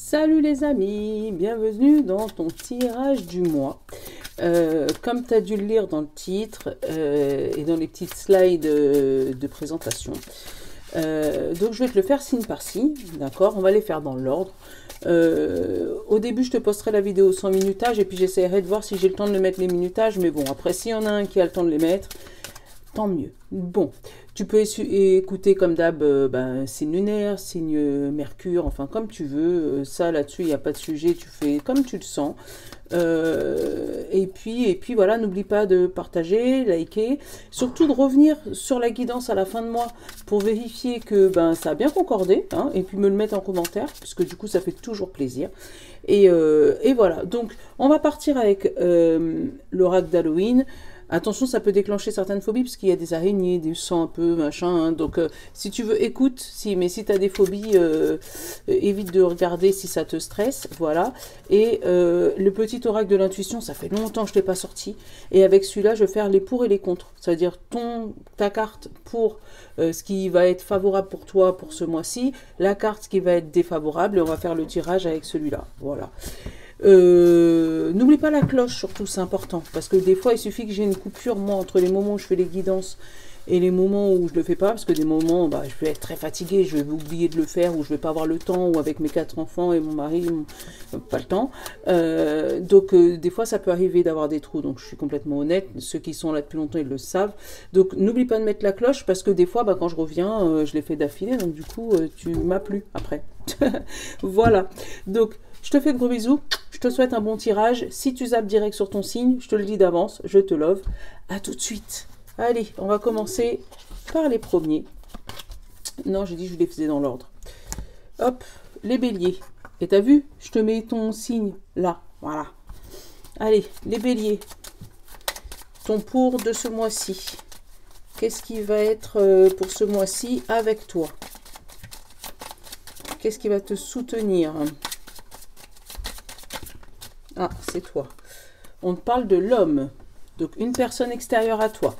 Salut les amis, bienvenue dans ton tirage du mois. Comme tu as dû le lire dans le titre et dans les petites slides de présentation, donc je vais te le faire signe par signe, d'accord? On va les faire dans l'ordre. Au début, je te posterai la vidéo sans minutage et puis j'essaierai de voir si j'ai le temps de le mettre les minutages. Mais bon, après, s'il y en a un qui a le temps de les mettre, tant mieux. Bon, tu peux écouter comme d'hab, signe lunaire, signe Mercure, enfin comme tu veux. Ça, là-dessus, il n'y a pas de sujet, tu fais comme tu le sens. Et puis voilà, n'oublie pas de partager, liker, surtout de revenir sur la guidance à la fin de mois pour vérifier que ça a bien concordé, hein, et puis me le mettre en commentaire, puisque du coup ça fait toujours plaisir. Et voilà, donc on va partir avec l'oracle d'Halloween. Attention, ça peut déclencher certaines phobies, parce qu'il y a des araignées, du sang un peu, machin. Hein. Donc, si tu veux, écoute. Mais si tu as des phobies, évite de regarder si ça te stresse. Voilà. Et le petit oracle de l'intuition, ça fait longtemps que je ne l'ai pas sorti. Et avec celui-là, je vais faire les pour et les contre. C'est-à-dire ta carte pour ce qui va être favorable pour toi pour ce mois-ci. La carte qui va être défavorable. Et on va faire le tirage avec celui-là. Voilà. N'oublie pas la cloche, surtout, c'est important, parce que des fois il suffit que j'ai une coupure, moi, entre les moments où je fais les guidances et les moments où je le fais pas, parce que des moments je vais être très fatiguée, je vais oublier de le faire, ou je vais pas avoir le temps, ou avec mes 4 enfants et mon mari, pas le temps. Donc des fois ça peut arriver d'avoir des trous, donc je suis complètement honnête, ceux qui sont là depuis longtemps ils le savent. Donc n'oublie pas de mettre la cloche, parce que des fois quand je reviens, je l'ai fait d'affilée, donc du coup tu m'as plu après. Voilà, donc je te fais de gros bisous, je te souhaite un bon tirage. Si tu zappes direct sur ton signe, je te le dis d'avance, je te love. À tout de suite. Allez, on va commencer par les premiers. Non, j'ai dit que je les faisais dans l'ordre. Hop, les béliers. Et t'as vu, je te mets ton signe là, voilà. Allez, les béliers. Ton pour de ce mois-ci. Qu'est-ce qui va être pour ce mois-ci avec toi? Qu'est-ce qui va te soutenir? Ah, c'est toi. On te parle de l'homme. Donc, une personne extérieure à toi.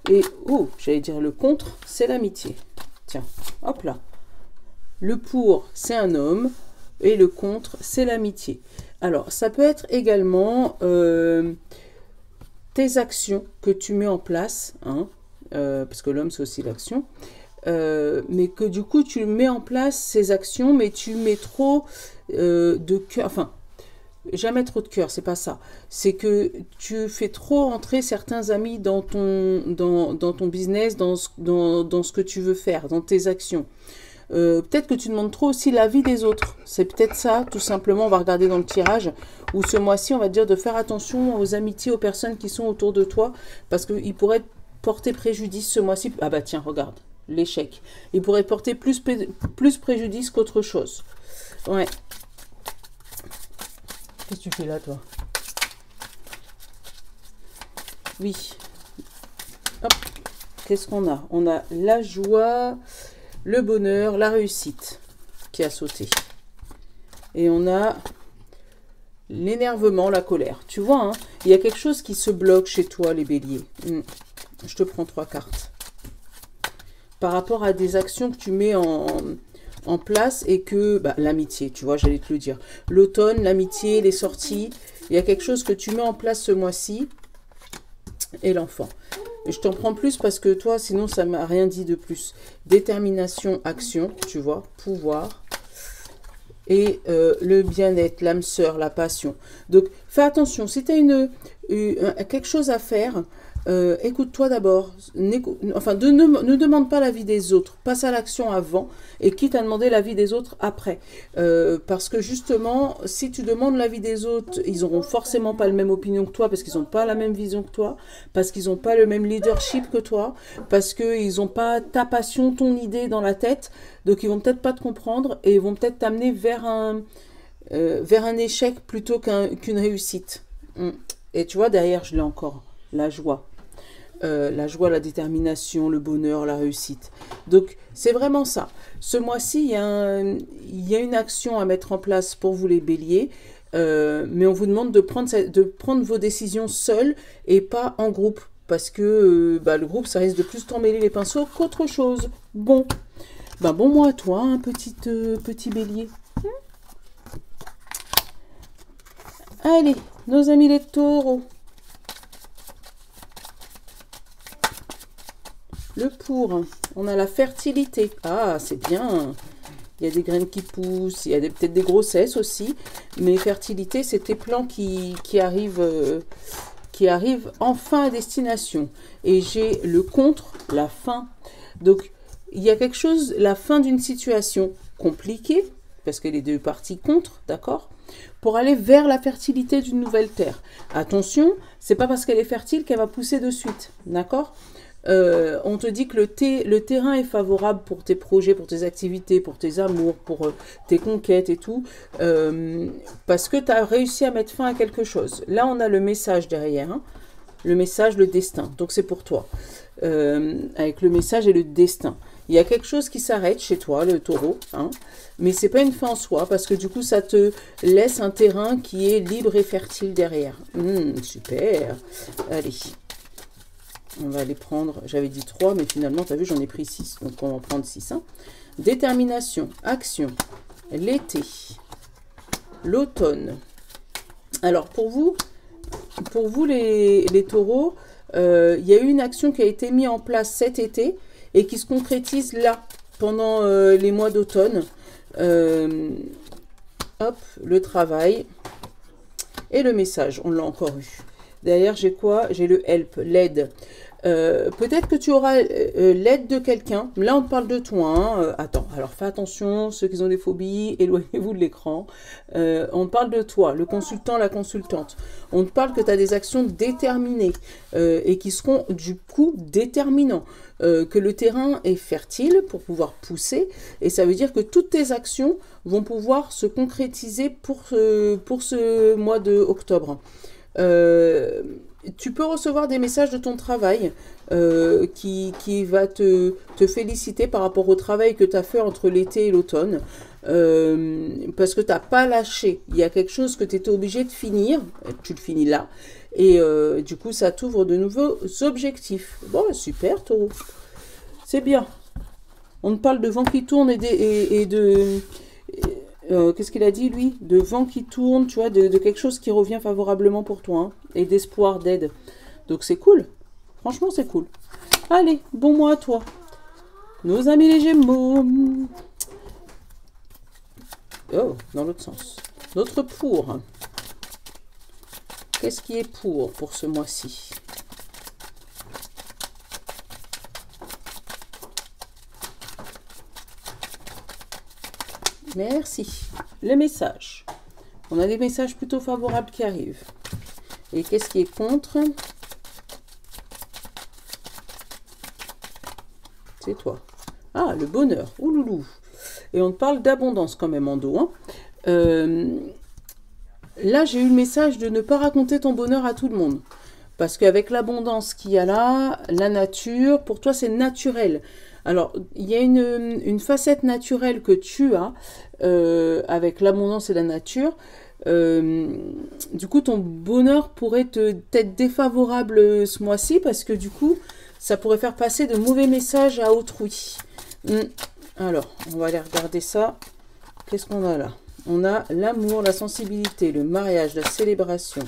Et, j'allais dire le contre, c'est l'amitié. Tiens, hop là. Le pour, c'est un homme. Et le contre, c'est l'amitié. Alors, ça peut être également tes actions que tu mets en place. Hein, parce que l'homme, c'est aussi l'action. Mais que du coup tu mets en place ces actions, mais tu mets trop de cœur, enfin jamais trop de cœur, c'est pas ça, c'est que tu fais trop entrer certains amis dans ton business, dans ce que tu veux faire, dans tes actions. Peut-être que tu demandes trop aussi l'avis des autres, c'est peut-être ça, tout simplement. On va regarder dans le tirage, où ce mois-ci on va te dire de faire attention aux amitiés, aux personnes qui sont autour de toi, parce qu'ils pourraient porter préjudice ce mois-ci. Ah bah tiens, regarde, l'échec. Il pourrait porter plus préjudice qu'autre chose. Ouais. Qu'est-ce que tu fais là, toi? Oui. Hop. Qu'est-ce qu'on a? On a la joie, le bonheur, la réussite qui a sauté. Et on a l'énervement, la colère. Tu vois, hein, il y a quelque chose qui se bloque chez toi, les béliers. Je te prends 3 cartes. Par rapport à des actions que tu mets en place et que... l'amitié, tu vois, j'allais te le dire. L'automne, l'amitié, les sorties. Il y a quelque chose que tu mets en place ce mois-ci. Et l'enfant. Et je t'en prends plus parce que toi, sinon, ça ne m'a rien dit de plus. Détermination, action, tu vois, pouvoir. Et le bien-être, l'âme sœur, la passion. Donc, fais attention. Si tu as quelque chose à faire... écoute-toi d'abord, enfin ne demande pas l'avis des autres, passe à l'action avant et quitte à demander l'avis des autres après, parce que justement si tu demandes l'avis des autres, ils n'auront forcément pas la même opinion que toi, parce qu'ils n'ont pas la même vision que toi, parce qu'ils n'ont pas le même leadership que toi, parce qu'ils n'ont pas ta passion, ton idée dans la tête, donc ils vont peut-être pas te comprendre et ils vont peut-être t'amener vers un échec plutôt qu'une réussite. Et tu vois, derrière je l'ai encore, la joie. La détermination, le bonheur, la réussite. Donc, c'est vraiment ça. Ce mois-ci, il y a une action à mettre en place pour vous les béliers, mais on vous demande de prendre vos décisions seuls et pas en groupe, parce que le groupe, ça risque de plus t'emmêler les pinceaux qu'autre chose. Bon, Ben bon mois à toi, un petit bélier. Allez, nos amis les taureaux. Le pour, on a la fertilité. Ah, c'est bien. Il y a des graines qui poussent, il y a peut-être des grossesses aussi. Mais fertilité, c'est tes plans qui arrivent enfin à destination. Et j'ai le contre, la fin. Donc, il y a quelque chose, la fin d'une situation compliquée, parce que les deux parties contre, d'accord, pour aller vers la fertilité d'une nouvelle terre. Attention, c'est pas parce qu'elle est fertile qu'elle va pousser de suite, d'accord. On te dit que le terrain est favorable pour tes projets, pour tes activités, pour tes amours, pour tes conquêtes et tout, parce que tu as réussi à mettre fin à quelque chose. Là, on a le message derrière, hein, le message, le destin. Donc, c'est pour toi, avec le message et le destin. Il y a quelque chose qui s'arrête chez toi, le taureau, hein, mais c'est pas une fin en soi, parce que du coup, ça te laisse un terrain qui est libre et fertile derrière. Super. Allez. On va les prendre, j'avais dit 3, mais finalement, tu as vu, j'en ai pris 6. Donc, on va en prendre 6. Hein. Détermination, action, l'été, l'automne. Alors, pour vous les taureaux, il y a eu une action qui a été mise en place cet été et qui se concrétise là, pendant les mois d'automne. Hop, le travail et le message, on l'a encore eu. Derrière, j'ai quoi? J'ai le help, l'aide. Peut-être que tu auras l'aide de quelqu'un. Là, on te parle de toi. Hein. Attends, alors fais attention, ceux qui ont des phobies, éloignez-vous de l'écran. On te parle de toi, le consultant, la consultante. On te parle que tu as des actions déterminées et qui seront du coup déterminants. Que le terrain est fertile pour pouvoir pousser. Et ça veut dire que toutes tes actions vont pouvoir se concrétiser pour ce mois d'octobre. Tu peux recevoir des messages de ton travail qui va te féliciter par rapport au travail que tu as fait entre l'été et l'automne parce que tu n'as pas lâché. Il y a quelque chose que tu étais obligé de finir, tu le finis là, et du coup ça t'ouvre de nouveaux objectifs. Bon, super taureau, c'est bien. On te parle de vent qui tourne et de... qu'est-ce qu'il a dit, lui? De vent qui tourne, tu vois, de quelque chose qui revient favorablement pour toi, hein, et d'espoir, d'aide. Donc, c'est cool. Franchement, c'est cool. Allez, bon mois à toi. Nos amis les Gémeaux. Oh, dans l'autre sens. Notre pour. Qu'est-ce qui est pour ce mois-ci? Merci. Le message. On a des messages plutôt favorables qui arrivent. Et qu'est-ce qui est contre? C'est toi. Ah, le bonheur. Ouloulou. Et on te parle d'abondance quand même en dos. Hein. Là, j'ai eu le message de ne pas raconter ton bonheur à tout le monde. Parce qu'avec l'abondance qu'il y a là, la nature, pour toi, c'est naturel. Alors, il y a une facette naturelle que tu as avec l'abondance et la nature. Du coup, ton bonheur pourrait être défavorable ce mois-ci parce que du coup, ça pourrait faire passer de mauvais messages à autrui. Alors, on va aller regarder ça. Qu'est-ce qu'on a là? On a l'amour, la sensibilité, le mariage, la célébration.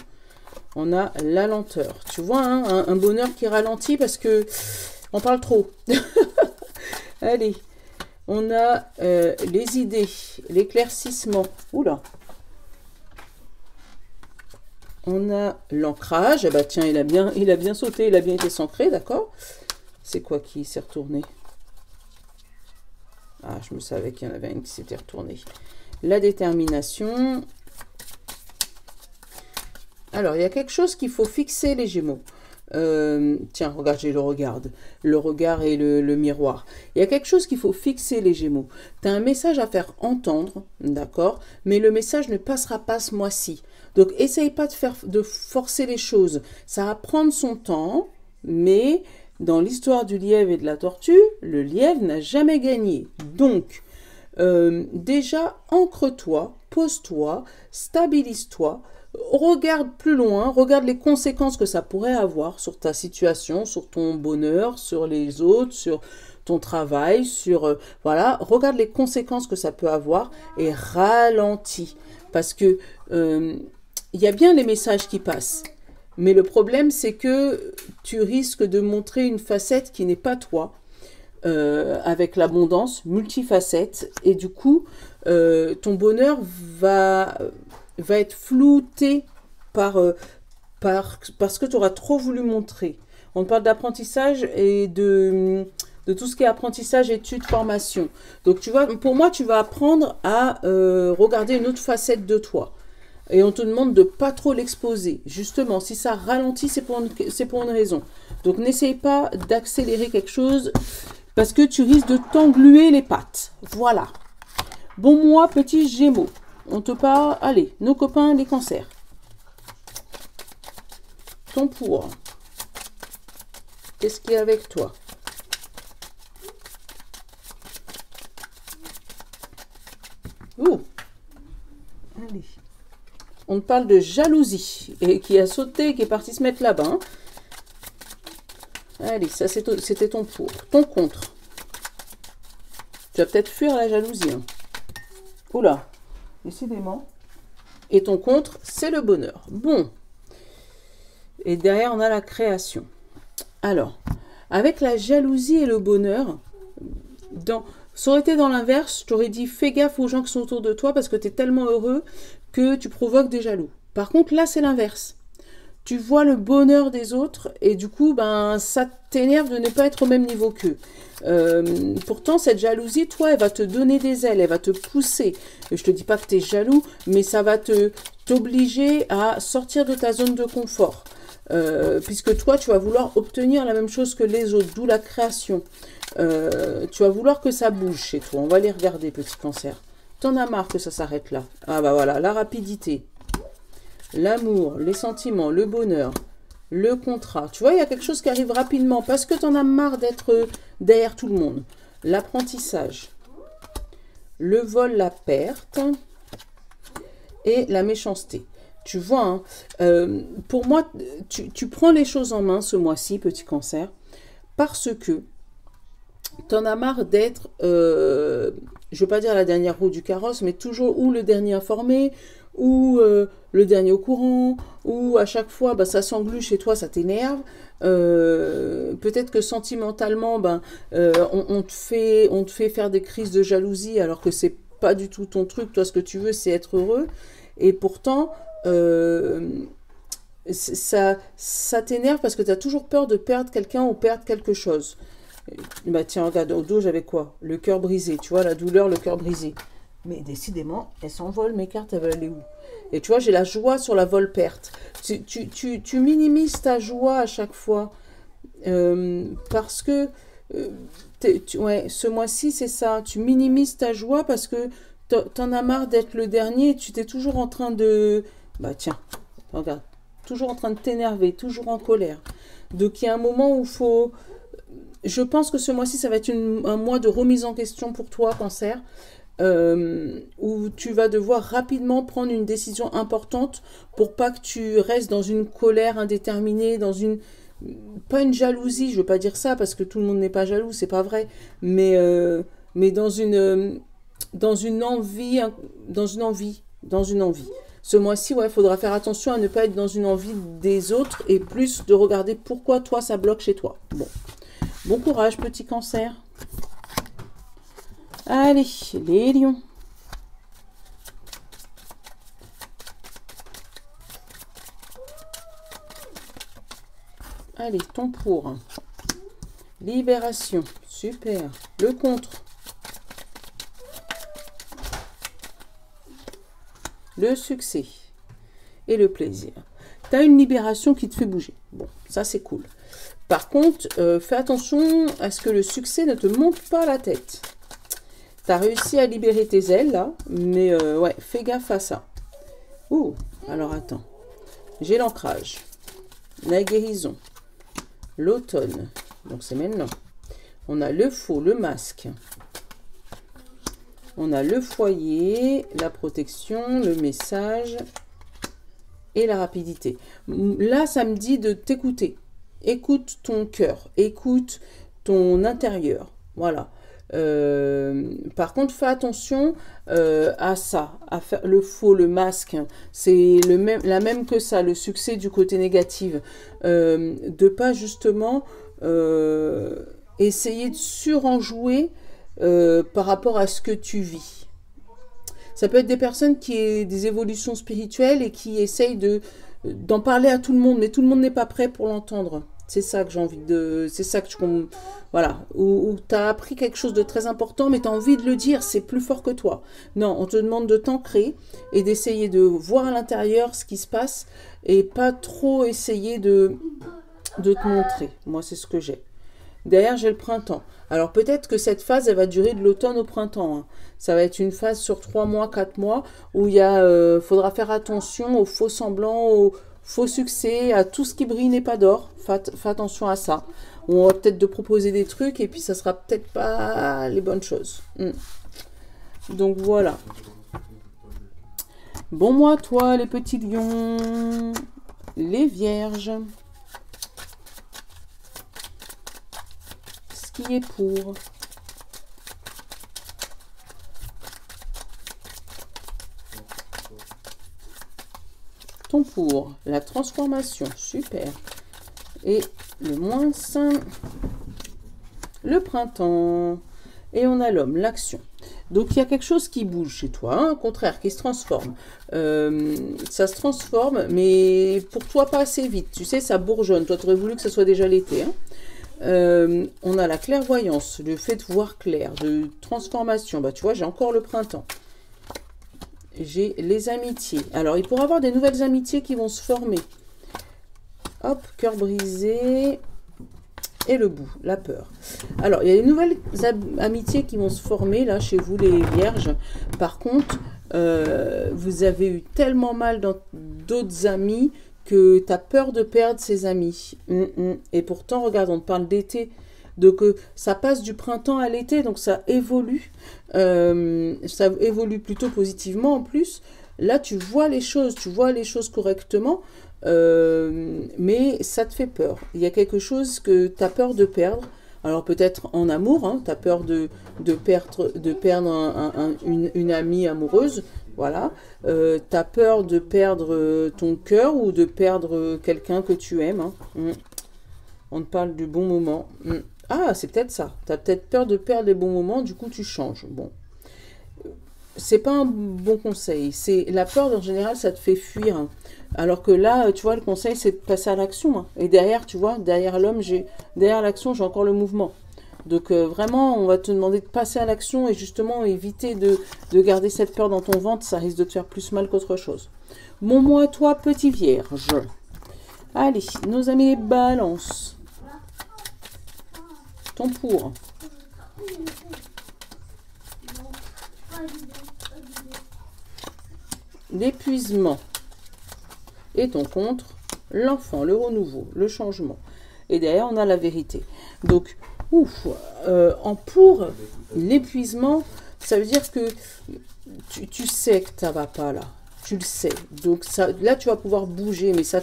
On a la lenteur. Tu vois, hein, un bonheur qui ralentit parce que on parle trop. Allez, on a les idées, l'éclaircissement. Oula. On a l'ancrage. Ah bah tiens, il a bien sauté, il a bien été s'ancrer, d'accord. C'est quoi qui s'est retourné? Ah, je me savais qu'il y en avait une qui s'était retournée. La détermination. Alors, il y a quelque chose qu'il faut fixer, les Gémeaux. Tiens, regarde, j'ai le regard et le miroir. Il y a quelque chose qu'il faut fixer, les Gémeaux. Tu as un message à faire entendre, d'accord, mais le message ne passera pas ce mois-ci. Donc, essaye pas de forcer les choses. Ça va prendre son temps, mais dans l'histoire du lièvre et de la tortue, le lièvre n'a jamais gagné. Donc, déjà, ancre-toi, pose-toi, stabilise-toi, regarde plus loin, regarde les conséquences que ça pourrait avoir sur ta situation, sur ton bonheur, sur les autres, sur ton travail, sur... voilà, regarde les conséquences que ça peut avoir et ralentis. Parce que il y a bien les messages qui passent. Mais le problème, c'est que tu risques de montrer une facette qui n'est pas toi, avec l'abondance, multifacette. Et du coup, ton bonheur va être flouté parce que tu auras trop voulu montrer. On parle d'apprentissage et de tout ce qui est apprentissage, études, formation. Donc, tu vois, pour moi, tu vas apprendre à regarder une autre facette de toi. Et on te demande de pas trop l'exposer. Justement, si ça ralentit, c'est pour une raison. Donc, n'essaye pas d'accélérer quelque chose parce que tu risques de t'engluer les pattes. Voilà. Bon, moi, petit Gémeaux. On te parle... Allez, nos copains, les cancers. Ton pour. Qu'est-ce qu'il y a avec toi? Ouh. Allez. On te parle de jalousie et qui a sauté, qui est parti se mettre là-bas. Hein. Allez, ça c'était ton pour. Ton contre. Tu vas peut-être fuir la jalousie. Hein. Oula, décidément. Et ton contre, c'est le bonheur. Bon. Et derrière, on a la création. Alors, avec la jalousie et le bonheur, ça aurait été dans l'inverse, je t'aurais dit fais gaffe aux gens qui sont autour de toi parce que tu es tellement heureux que tu provoques des jaloux. Par contre, là, c'est l'inverse. Tu vois le bonheur des autres et du coup, ben, ça t'énerve de ne pas être au même niveau qu'eux. Pourtant, cette jalousie, toi, elle va te donner des ailes, elle va te pousser. Je te dis pas que tu es jaloux, mais ça va t'obliger à sortir de ta zone de confort. Puisque toi, tu vas vouloir obtenir la même chose que les autres, d'où la création. Tu vas vouloir que ça bouge chez toi. On va les regarder, petit cancer. T'en as marre que ça s'arrête là. Ah bah voilà, la rapidité. L'amour, les sentiments, le bonheur, le contrat. Tu vois, il y a quelque chose qui arrive rapidement parce que t'en as marre d'être derrière tout le monde. L'apprentissage, le vol, la perte et la méchanceté. Tu vois, hein, pour moi, tu prends les choses en main ce mois-ci, petit cancer, parce que t'en as marre d'être, je ne veux pas dire la dernière roue du carrosse, mais toujours ou le dernier informé, ou le dernier au courant, ou à chaque fois, bah, ça s'englue chez toi, ça t'énerve. Peut-être que sentimentalement, ben, on te fait faire des crises de jalousie alors que c'est pas du tout ton truc. Toi, ce que tu veux, c'est être heureux. Et pourtant, ça t'énerve parce que tu as toujours peur de perdre quelqu'un ou perdre quelque chose. Bah tiens, regarde, au dos, j'avais quoi? Le cœur brisé, tu vois, la douleur, le cœur brisé. Mais décidément, elles s'envolent, mes cartes, elles veulent aller où? Et tu vois, j'ai la joie sur la vol-perte. Tu minimises ta joie à chaque fois. Parce que, ouais, ce mois-ci, c'est ça. Tu minimises ta joie parce que t'en as marre d'être le dernier et tu t'es toujours en train de... Bah tiens, regarde. Toujours en train de t'énerver, toujours en colère. Donc, il y a un moment où il faut... Je pense que ce mois-ci, ça va être un mois de remise en question pour toi, cancer. Où tu vas devoir rapidement prendre une décision importante pour pas que tu restes dans une colère indéterminée, dans une... Pas une jalousie, je veux pas dire ça, parce que tout le monde n'est pas jaloux, c'est pas vrai. Mais dans une envie, Ce mois-ci, ouais, il faudra faire attention à ne pas être dans une envie des autres et plus de regarder pourquoi toi, ça bloque chez toi. Bon courage, petit cancer. Allez, les lions. Allez, ton pour. Libération, super. Le contre. Le succès. Et le plaisir. Tu as une libération qui te fait bouger. Bon, ça c'est cool. Par contre, fais attention à ce que le succès ne te monte pas la tête. Tu as réussi à libérer tes ailes, là. Mais ouais, fais gaffe à ça. Ouh, alors attends. J'ai l'ancrage. La guérison. L'automne. Donc c'est maintenant. On a le faux, le masque. On a le foyer, la protection, le message et la rapidité. Là, ça me dit de t'écouter. Écoute ton cœur. Écoute ton intérieur. Voilà. Par contre, fais attention à ça, à faire le faux, le masque. C'est la même que ça, le succès du côté négatif. De pas justement essayer de surenjouer par rapport à ce que tu vis. Ça peut être des personnes qui ont des évolutions spirituelles et qui essayent d'en parler à tout le monde, mais tout le monde n'est pas prêt pour l'entendre. C'est ça que j'ai envie de... C'est ça que je... Voilà. Où tu as appris quelque chose de très important, mais tu as envie de le dire, c'est plus fort que toi. Non, on te demande de t'ancrer et d'essayer de voir à l'intérieur ce qui se passe et pas trop essayer de te montrer. Moi, c'est ce que j'ai. Derrière, j'ai le printemps. Alors, peut-être que cette phase, elle va durer de l'automne au printemps. Hein. Ça va être une phase sur 3 mois, 4 mois, où il faudra faire attention aux faux semblants, aux faux succès, à tout ce qui brille n'est pas d'or. Fais attention à ça. On va peut-être te proposer des trucs, et puis ça sera peut-être pas les bonnes choses. Donc, voilà. Bon mois, toi, les petits lions, les vierges. Qui est pour ton pour la transformation, super, et le -5, le printemps, et on a l'homme, l'action. Donc il y a quelque chose qui bouge chez toi, hein, au contraire, qui se transforme. Ça se transforme, mais pour toi pas assez vite, tu sais, ça bourgeonne. Toi tu aurais voulu que ce soit déjà l'été, hein. On a la clairvoyance, le fait de voir clair, de transformation. Bah, tu vois, j'ai encore le printemps. J'ai les amitiés. Alors, il pourrait y avoir des nouvelles amitiés qui vont se former. Hop, cœur brisé. Et le bout, la peur. Alors, il y a des nouvelles amitiés qui vont se former, là, chez vous, les vierges. Par contre, vous avez eu tellement mal dans d'autres amis que tu as peur de perdre ses amis. Et pourtant, regarde, on te parle d'été. Donc, ça passe du printemps à l'été, donc ça évolue. Ça évolue plutôt positivement en plus. Là, tu vois les choses correctement, mais ça te fait peur. Il y a quelque chose que tu as peur de perdre. Alors, peut-être en amour, hein, tu as peur de perdre une amie amoureuse. Voilà, tu as peur de perdre ton cœur ou de perdre quelqu'un que tu aimes. Hein. On te parle du bon moment. Ah, c'est peut-être ça. Tu as peut-être peur de perdre les bons moments, du coup tu changes. Bon, c'est pas un bon conseil. C'est la peur, en général, ça te fait fuir. Hein. Alors que là, tu vois, le conseil, c'est de passer à l'action. Hein. Et derrière, tu vois, derrière l'homme, derrière l'action, j'ai encore le mouvement. Donc vraiment, on va te demander de passer à l'action et justement éviter de garder cette peur dans ton ventre. Ça risque de te faire plus mal qu'autre chose. Mon moi, toi, petit vierge. Allez, nos amis les balances. Ton pour. L'épuisement. Et ton contre. L'enfant, le renouveau, le changement. Et derrière, on a la vérité. Donc, en pour l'épuisement, ça veut dire que tu sais que ça va pas là. Tu le sais. Donc ça, là, tu vas pouvoir bouger, mais ça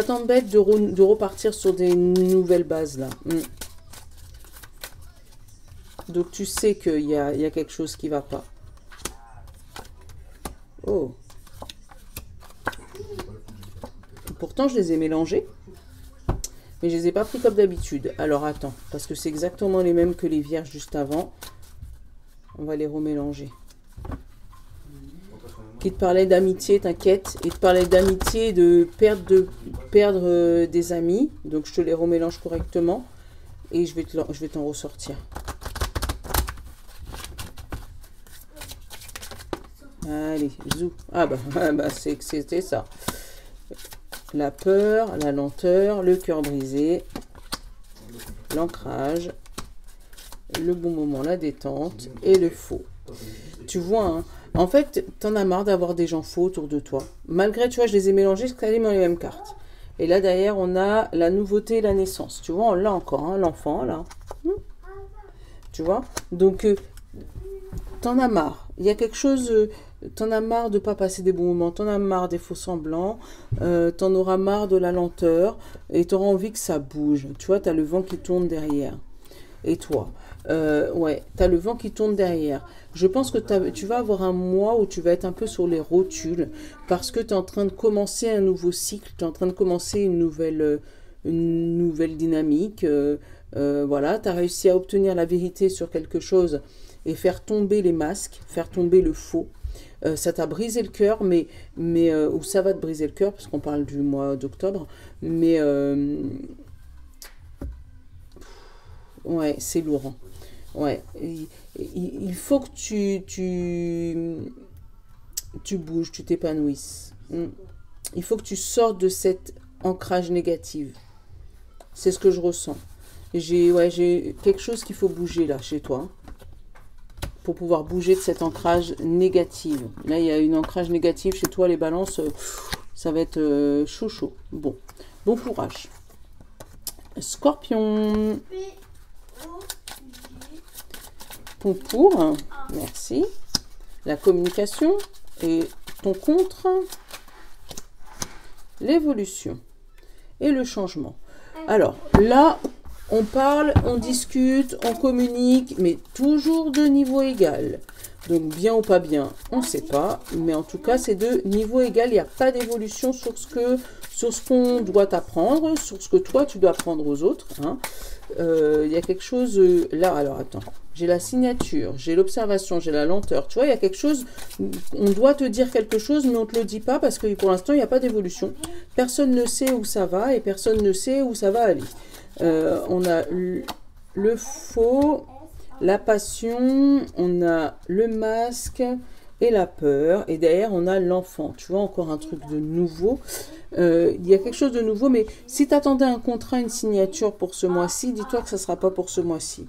t'embête de repartir sur des nouvelles bases là. Donc tu sais qu'il y a quelque chose qui va pas. Oh. Pourtant, je les ai mélangés. Mais je ne les ai pas pris comme d'habitude. Alors, attends. Parce que c'est exactement les mêmes que les vierges juste avant. On va les remélanger. Qui te parlait d'amitié, t'inquiète. Il te parlait d'amitié et de perdre des amis. Donc, je te les remélange correctement. Et je vais t'en ressortir. Allez, zou. Ah bah c'était ça. La peur, la lenteur, le cœur brisé, l'ancrage, le bon moment, la détente et le faux. Tu vois, hein, en fait, t'en as marre d'avoir des gens faux autour de toi. Malgré, tu vois, je les ai mélangés, c'est quasiment les mêmes cartes. Et là, derrière, on a la nouveauté et la naissance. Tu vois, on l'a encore, hein, l'enfant, là. Tu vois, donc, t'en as marre. Il y a quelque chose... T'en as marre de ne pas passer des bons moments, t'en as marre des faux semblants, t'en auras marre de la lenteur et t'auras envie que ça bouge. Tu vois, t'as le vent qui tourne derrière. et toi. Ouais, tu as le vent qui tourne derrière. Je pense que tu vas avoir un mois où tu vas être un peu sur les rotules parce que tu es en train de commencer un nouveau cycle, tu es en train de commencer une nouvelle dynamique. Voilà, tu as réussi à obtenir la vérité sur quelque chose et faire tomber les masques, faire tomber le faux. Ça t'a brisé le cœur, ou ça va te briser le cœur parce qu'on parle du mois d'octobre, mais ouais, c'est lourd. Ouais, il faut que tu bouges, tu t'épanouisses. Il faut que tu sortes de cet ancrage négatif. C'est ce que je ressens. J'ai quelque chose qu'il faut bouger là, chez toi. Pour pouvoir bouger de cet ancrage négatif. Là, il y a une ancrage négative chez toi, les balances, ça va être chaud. Bon courage. Scorpion. Pour, merci. La communication et ton contre. L'évolution et le changement. Alors, là, on parle, on discute, on communique, mais toujours de niveau égal. Donc, bien ou pas bien, on ne sait pas. Mais en tout cas, c'est de niveau égal. Il n'y a pas d'évolution sur ce qu'on doit t'apprendre, sur ce que toi, tu dois apprendre aux autres. Hein. Il y a quelque chose là. Alors, attends. J'ai la signature, j'ai l'observation, j'ai la lenteur. Tu vois, il y a quelque chose, on doit te dire quelque chose, mais on ne te le dit pas parce que pour l'instant, il n'y a pas d'évolution. Personne ne sait où ça va et personne ne sait où ça va aller. On a le faux, la passion, on a le masque et la peur. Et derrière, on a l'enfant. Tu vois, encore un truc de nouveau. Il y a quelque chose de nouveau, mais si tu attendais un contrat, une signature pour ce mois-ci, dis-toi que ça ne sera pas pour ce mois-ci.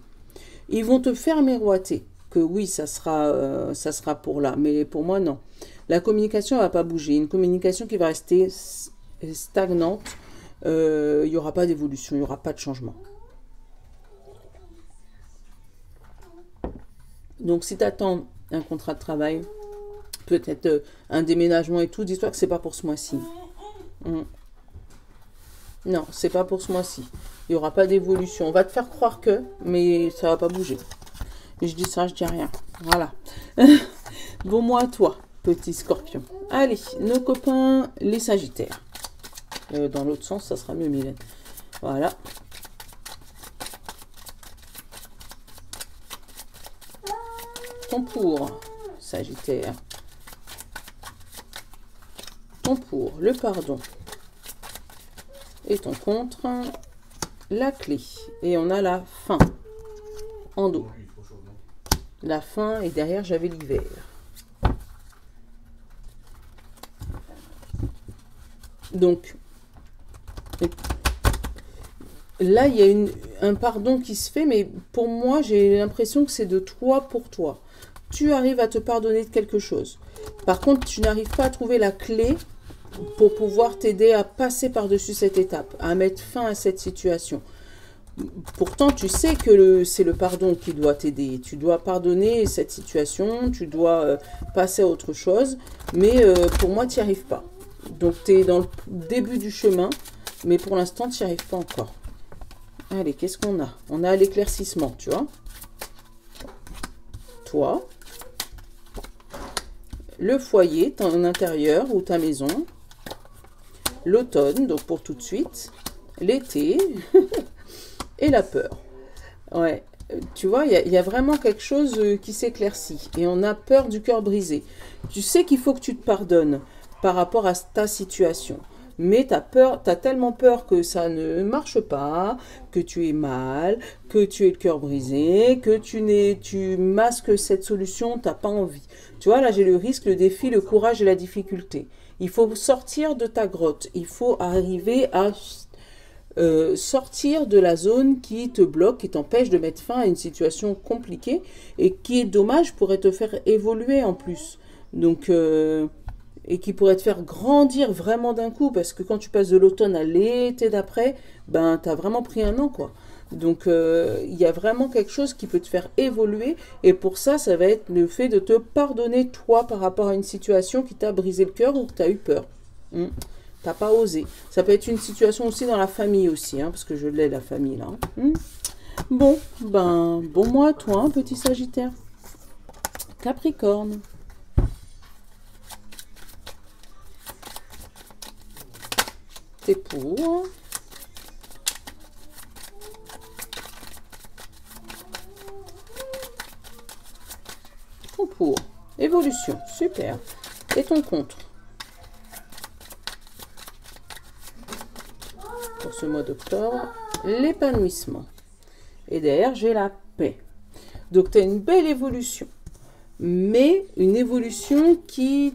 Ils vont te faire miroiter que oui, ça sera pour là. Mais pour moi, non. La communication ne va pas bouger. Une communication qui va rester stagnante. Il n'y aura pas d'évolution, il n'y aura pas de changement. Donc, si tu attends un contrat de travail, peut-être un déménagement et tout, dis-toi que ce n'est pas pour ce mois-ci. Non, c'est pas pour ce mois-ci. Il n'y aura pas d'évolution. On va te faire croire que, mais ça va pas bouger. Et je dis ça, je dis rien. Voilà. Bon mois à toi, petit scorpion. Allez, nos copains, les sagittaires. Dans l'autre sens, ça sera mieux, Mylène. Voilà. Ton pour, sagittaire. Ton pour, le pardon. Et ton contre, la clé. Et on a la fin en dos. La fin et derrière j'avais l'hiver. Donc, là il y a un pardon qui se fait, mais pour moi j'ai l'impression que c'est de toi pour toi. Tu arrives à te pardonner de quelque chose. Par contre, tu n'arrives pas à trouver la clé pour pouvoir t'aider à passer par-dessus cette étape, à mettre fin à cette situation. Pourtant, tu sais que c'est le pardon qui doit t'aider. Tu dois pardonner cette situation, tu dois passer à autre chose, mais pour moi, tu n'y arrives pas. Donc, tu es dans le début du chemin, mais pour l'instant, tu n'y arrives pas encore. Allez, qu'est-ce qu'on a? On a l'éclaircissement, tu vois. Toi, le foyer, ton intérieur ou ta maison. L'automne, donc pour tout de suite, l'été et la peur. Ouais, tu vois, il y a vraiment quelque chose qui s'éclaircit et on a peur du cœur brisé. Tu sais qu'il faut que tu te pardonnes par rapport à ta situation, mais tu as tellement peur que ça ne marche pas, que tu es mal, que tu es le cœur brisé, que tu masques cette solution, tu n'as pas envie. Tu vois, là j'ai le risque, le défi, le courage et la difficulté. Il faut sortir de ta grotte. Il faut arriver à sortir de la zone qui te bloque, qui t'empêche de mettre fin à une situation compliquée et qui est dommage, pourrait te faire évoluer en plus. Donc, et qui pourrait te faire grandir vraiment d'un coup parce que quand tu passes de l'automne à l'été d'après, ben, tu as vraiment pris un an, quoi. Donc, il y a vraiment quelque chose qui peut te faire évoluer. Et pour ça, ça va être le fait de te pardonner, toi, par rapport à une situation qui t'a brisé le cœur ou que tu as eu peur. T'as pas osé. Ça peut être une situation aussi dans la famille aussi, hein, parce que je l'ai, la famille, là. Bon, ben, bon mois à toi, hein, petit Sagittaire. Capricorne. T'es pour. Ton pour. Évolution, super. Et ton contre. Pour ce mois d'octobre, l'épanouissement. Et derrière, j'ai la paix. Donc, tu as une belle évolution. Mais une évolution qui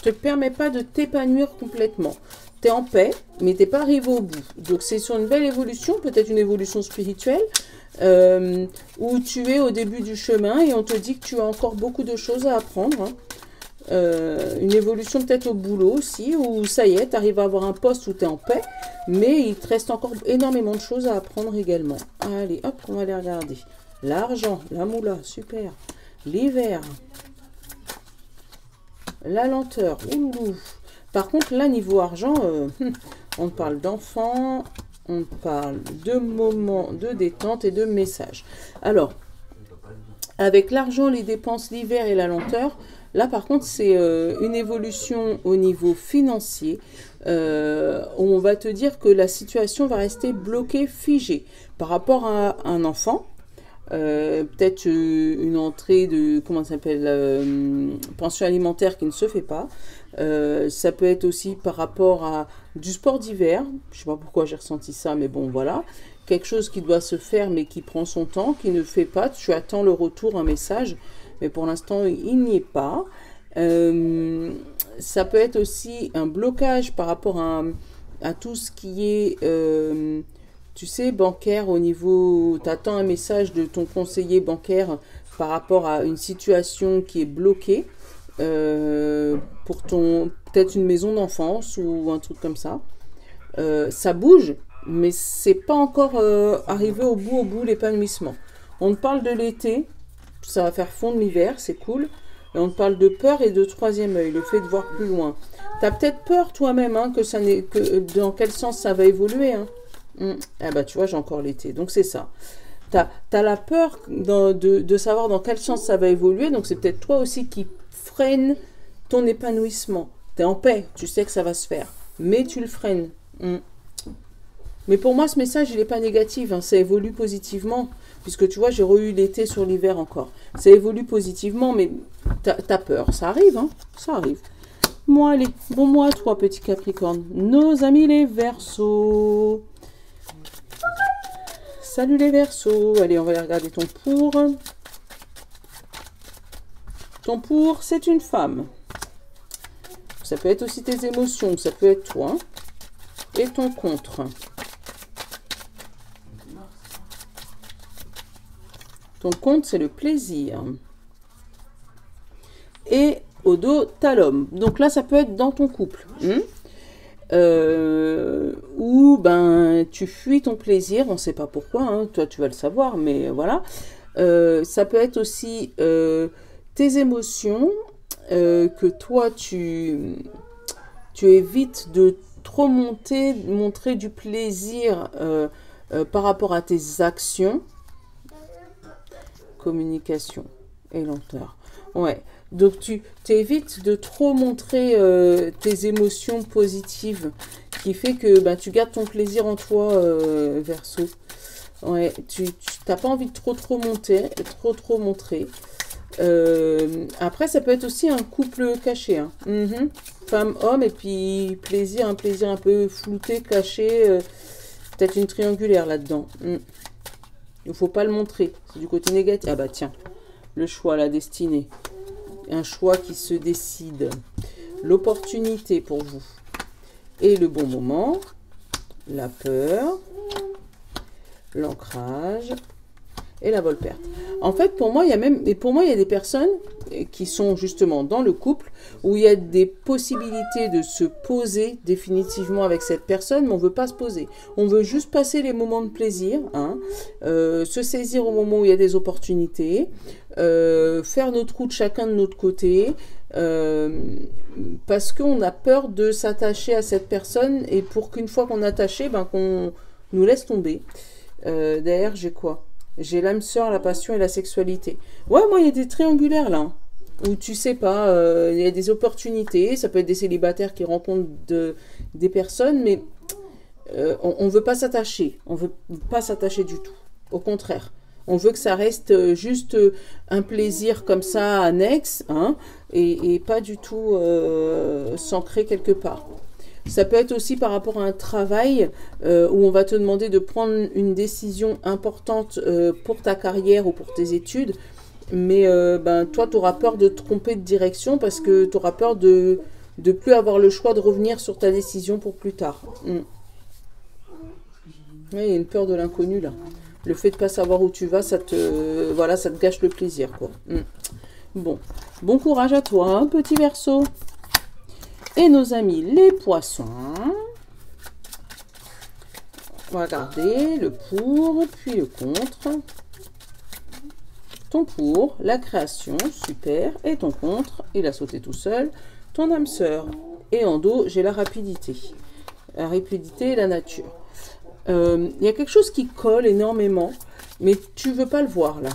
te permet pas de t'épanouir complètement. Tu es en paix, mais tu n'es pas arrivé au bout. Donc, c'est sur une belle évolution, peut-être une évolution spirituelle, où tu es au début du chemin et on te dit que tu as encore beaucoup de choses à apprendre. Hein. Une évolution peut-être au boulot aussi, où ça y est, tu arrives à avoir un poste où tu es en paix, mais il te reste encore énormément de choses à apprendre également. Allez, hop, on va les regarder. L'argent, la moula, super. L'hiver, la lenteur, ouloulou. Par contre, là, niveau argent, on parle d'enfants, on parle de moments de détente et de messages. Alors, avec l'argent, les dépenses, l'hiver et la lenteur, là, par contre, c'est une évolution au niveau financier. On va te dire que la situation va rester bloquée, figée. Par rapport à un enfant, peut-être une entrée de, comment ça s'appelle, pension alimentaire qui ne se fait pas. Ça peut être aussi par rapport à du sport d'hiver. Je ne sais pas pourquoi j'ai ressenti ça, mais bon, voilà. Quelque chose qui doit se faire, mais qui prend son temps, qui ne fait pas. Tu attends le retour, un message. Mais pour l'instant, il n'y est pas. Ça peut être aussi un blocage par rapport à tout ce qui est, tu sais, bancaire au niveau... Tu attends un message de ton conseiller bancaire par rapport à une situation qui est bloquée pour peut-être une maison d'enfance ou un truc comme ça. Ça bouge, mais c'est pas encore arrivé au bout l'épanouissement. On te parle de l'été. Ça va faire fondre l'hiver, c'est cool. Et on te parle de peur et de troisième œil, le fait de voir plus loin. Tu as peut-être peur toi-même hein, que dans quel sens ça va évoluer. Hein. Ah bah tu vois, j'ai encore l'été. Donc c'est ça. Tu as la peur de savoir dans quel sens ça va évoluer. Donc c'est peut-être toi aussi qui freine ton épanouissement. Tu es en paix, tu sais que ça va se faire. Mais tu le freines. Mais pour moi, ce message, il n'est pas négatif. Hein, ça évolue positivement. Puisque tu vois, j'ai eu l'été sur l'hiver encore. Ça évolue positivement, mais t'as peur. Ça arrive, hein. Ça arrive. Bon, allez. Bon mois à toi, petit Capricorne. Nos amis les Verseaux. Salut les Verseaux. Allez, on va aller regarder ton pour. Ton pour, c'est une femme. Ça peut être aussi tes émotions. Ça peut être toi. Et ton contre. Ton compte, c'est le plaisir. Et au dos, t'as l'homme. Donc là, ça peut être dans ton couple. Ou ben, tu fuis ton plaisir. On ne sait pas pourquoi. Hein, toi, tu vas le savoir. Mais voilà. Ça peut être aussi tes émotions. Que toi, tu évites de trop montrer du plaisir par rapport à tes actions. Communication et lenteur. Ouais. Donc, tu évites de trop montrer tes émotions positives qui fait que ben, tu gardes ton plaisir en toi, Verseau. Ouais. Tu n'as pas envie de trop montrer. Après, ça peut être aussi un couple caché. Hein. Femme-homme et puis plaisir, un plaisir un peu flouté, caché. Peut-être une triangulaire là-dedans. Il ne faut pas le montrer. C'est du côté négatif. Ah bah tiens, le choix, la destinée. Un choix qui se décide. L'opportunité pour vous. Et le bon moment. La peur. L'ancrage. Et la vol-perte. En fait, pour moi, il y a des personnes qui sont justement dans le couple où il y a des possibilités de se poser définitivement avec cette personne, mais on ne veut pas se poser. On veut juste passer les moments de plaisir, hein, se saisir au moment où il y a des opportunités, faire notre route chacun de notre côté, parce qu'on a peur de s'attacher à cette personne et pour qu'une fois qu'on est attaché, ben, qu'on nous laisse tomber. Derrière, j'ai quoi? J'ai l'âme sœur, la passion et la sexualité. Ouais, moi, il y a des triangulaires, là. Hein, où tu sais pas, il y a des opportunités. Ça peut être des célibataires qui rencontrent des personnes, mais on ne veut pas s'attacher. On veut pas s'attacher du tout. Au contraire. On veut que ça reste juste un plaisir comme ça, annexe, hein, et pas du tout s'ancrer quelque part. Ça peut être aussi par rapport à un travail où on va te demander de prendre une décision importante pour ta carrière ou pour tes études, mais toi, tu auras peur de te tromper de direction parce que tu auras peur de plus avoir le choix de revenir sur ta décision pour plus tard. Oui, il y a une peur de l'inconnu là. Le fait de ne pas savoir où tu vas, ça te gâche le plaisir, quoi. Bon courage à toi, hein, petit Verseau. Et nos amis les poissons. On va regarder le pour, puis le contre. Ton pour, la création, super. Et ton contre, il a sauté tout seul. Ton âme sœur. Et en dos, j'ai la rapidité. La rapidité et la nature. Il y a quelque chose qui colle énormément, mais tu veux pas le voir là.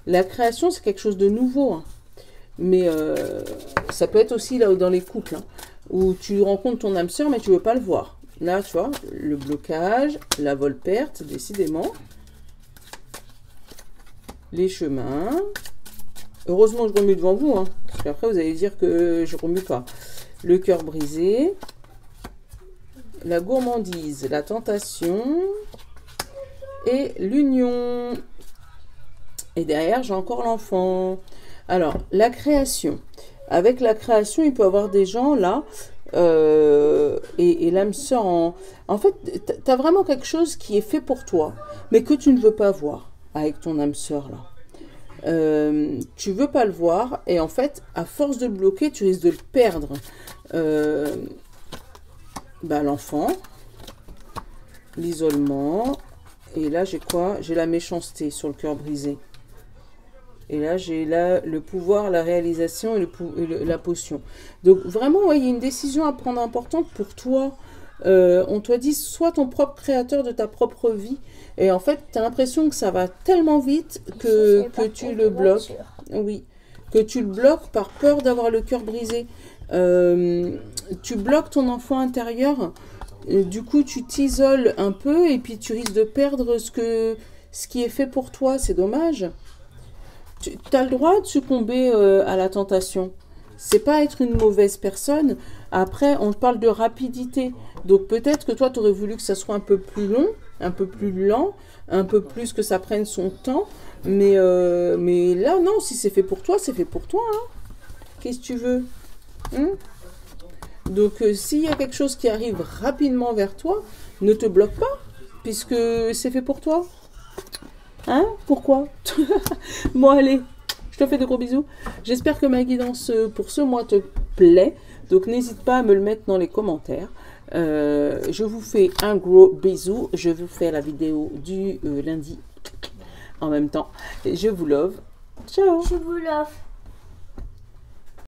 La création, c'est quelque chose de nouveau, hein. Mais ça peut être aussi là dans les couples, hein, où tu rencontres ton âme sœur, mais tu veux pas le voir. Là, tu vois, le blocage, la vol-perte, décidément. Les chemins. Heureusement, je remue devant vous, hein, parce qu'après, vous allez dire que je remue pas. Le cœur brisé. La gourmandise, la tentation et l'union. Et derrière, j'ai encore l'enfant. Alors, la création. Avec la création, il peut y avoir des gens là, et l'âme sœur en fait, tu as vraiment quelque chose qui est fait pour toi, mais que tu ne veux pas voir avec ton âme sœur là. Tu veux pas le voir, et en fait, à force de le bloquer, tu risques de le perdre. L'enfant, l'isolement, et là j'ai quoi? J'ai la méchanceté sur le cœur brisé. Et là j'ai le pouvoir, la réalisation et la potion. Donc vraiment, ouais, il y a une décision à prendre importante pour toi. On te dit, sois ton propre créateur de ta propre vie. Et en fait, tu as l'impression que ça va tellement vite que tu le bloques. Oui, que tu le bloques par peur d'avoir le cœur brisé. Tu bloques ton enfant intérieur, du coup tu t'isoles un peu et puis tu risques de perdre ce qui est fait pour toi. C'est dommage. Tu as le droit de succomber à la tentation. C'est pas être une mauvaise personne. Après, on parle de rapidité. Donc peut-être que toi, tu aurais voulu que ça soit un peu plus long, un peu plus lent, un peu plus que ça prenne son temps. Mais là, non, si c'est fait pour toi, c'est fait pour toi. Hein. Qu'est-ce que tu veux? Donc, s'il y a quelque chose qui arrive rapidement vers toi, ne te bloque pas, puisque c'est fait pour toi. Hein? Pourquoi? Bon, allez, je te fais de gros bisous. J'espère que ma guidance pour ce mois te plaît. Donc, n'hésite pas à me le mettre dans les commentaires. Je vous fais un gros bisou. Je vous fais la vidéo du lundi en même temps. Je vous love. Ciao. Je vous love.